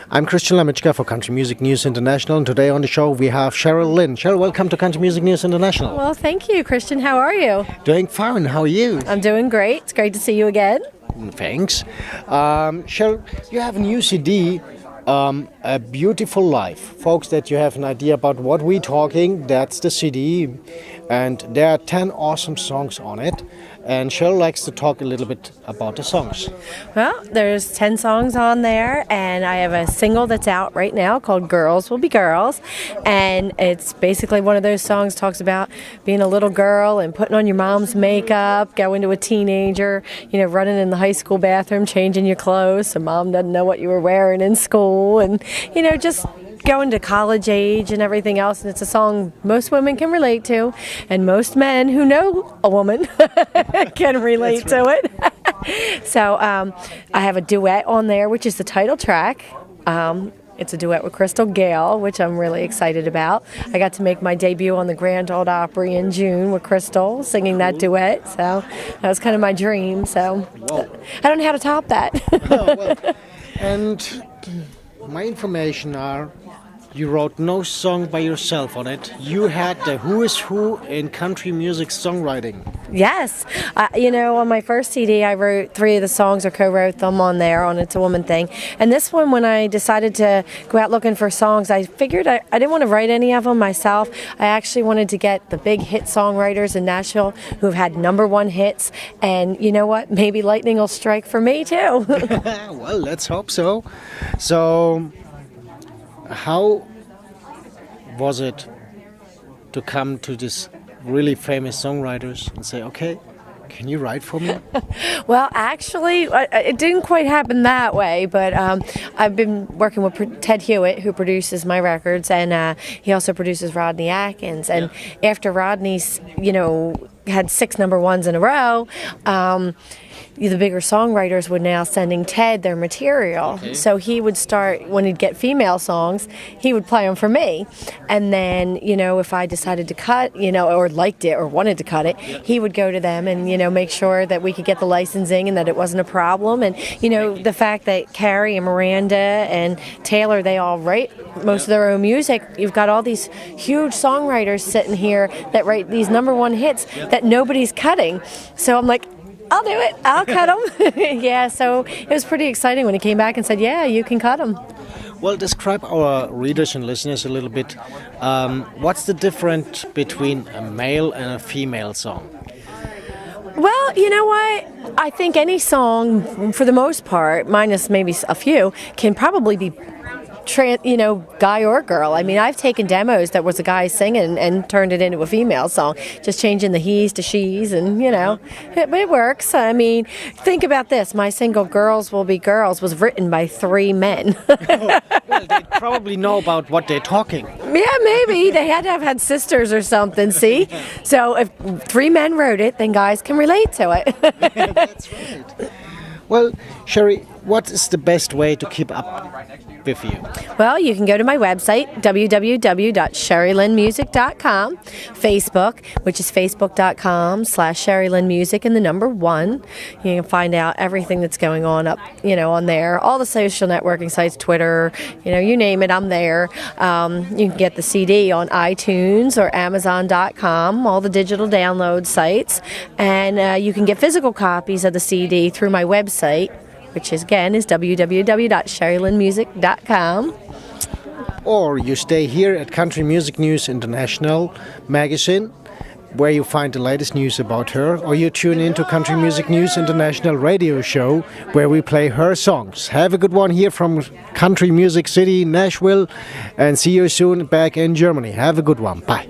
I'm Christian Lamitschka for Country Music News International, and today on the show we have Sherry Lynn. Sherry, welcome to Country Music News International. Well, thank you, Christian. How are you? Doing fine. How are you? I'm doing great. It's great to see you again. Thanks. Sherry, you have a new CD, A Beautiful Life. Folks, that you have an idea about what we're talking, that's the CD. And there are 10 awesome songs on it. And Cheryl likes to talk a little bit about the songs. Well, there's 10 songs on there, and I have a single that's out right now called Girls Will Be Girls. And it's basically one of those songs talks about being a little girl and putting on your mom's makeup, going to a teenager, running in the high school bathroom, changing your clothes so mom doesn't know what you were wearing in school, and, just going to college age and everything else. And it's a song most women can relate to, and most men who know a woman can relate to it. So I have a duet on there, which is the title track. It's a duet with Crystal Gale, which I'm really excited about. I got to make my debut on the Grand Ole Opry in June with Crystal, singing that duet. So that was kind of my dream. So I don't know how to top that. And my information are, you wrote no song by yourself on it. You had the who is who in country music songwriting. Yes. On my first CD, I wrote 3 of the songs, or co-wrote them on there on It's a Woman Thing. And this one, when I decided to go out looking for songs, I figured I didn't want to write any of them myself. I actually wanted to get the big hit songwriters in Nashville who've had #1 hits. And you know what? Maybe lightning will strike for me, too. Well, let's hope so. So, how was it to come to this really famous songwriters and say, okay, can you write for me? Well, actually, it didn't quite happen that way, but I've been working with Ted Hewitt, who produces my records, and he also produces Rodney Atkins. And after Rodney's, had 6 #1s in a row, the bigger songwriters would now sending Ted their material. Okay. So he would start, when he'd get female songs, he would play them for me. And then, if I decided to cut, or liked it or wanted to cut it, he would go to them and, make sure that we could get the licensing and that it wasn't a problem. And, the fact that Carrie and Miranda and Taylor, they all write most of their own music. You've got all these huge songwriters sitting here that write these #1 hits that nobody's cutting. So I'm like, I'll do it. I'll cut them. Yeah, so it was pretty exciting when he came back and said, yeah, you can cut them. Well, describe our readers and listeners a little bit. What's the difference between a male and a female song? Well, you know what? I think any song, for the most part, minus maybe a few, can probably be guy or girl. I mean, I've taken demos that was a guy singing and turned it into a female song, just changing the he's to she's, and it works. I mean, think about this. My single "Girls Will Be Girls" was written by 3 men. Well, they probably know about what they're talking. Yeah, maybe they had to have had sisters or something. See, so if 3 men wrote it, then guys can relate to it. That's right. Well, Sherry, what is the best way to keep up with you? Well, you can go to my website, www.sherrylynnmusic.com, Facebook, which is facebook.com/SherryLynnMusic and the number 1. You can find out everything that's going on up, on there. All the social networking sites, Twitter, you name it, I'm there. You can get the CD on iTunes or Amazon.com, all the digital download sites. And you can get physical copies of the CD through my website, which is www.SherryLynnMusic.com. Or you stay here at Country Music News International magazine, where you find the latest news about her, or you tune into Country Music News International radio show, where we play her songs. Have a good one here from Country Music City, Nashville, and see you soon back in Germany. Have a good one. Bye.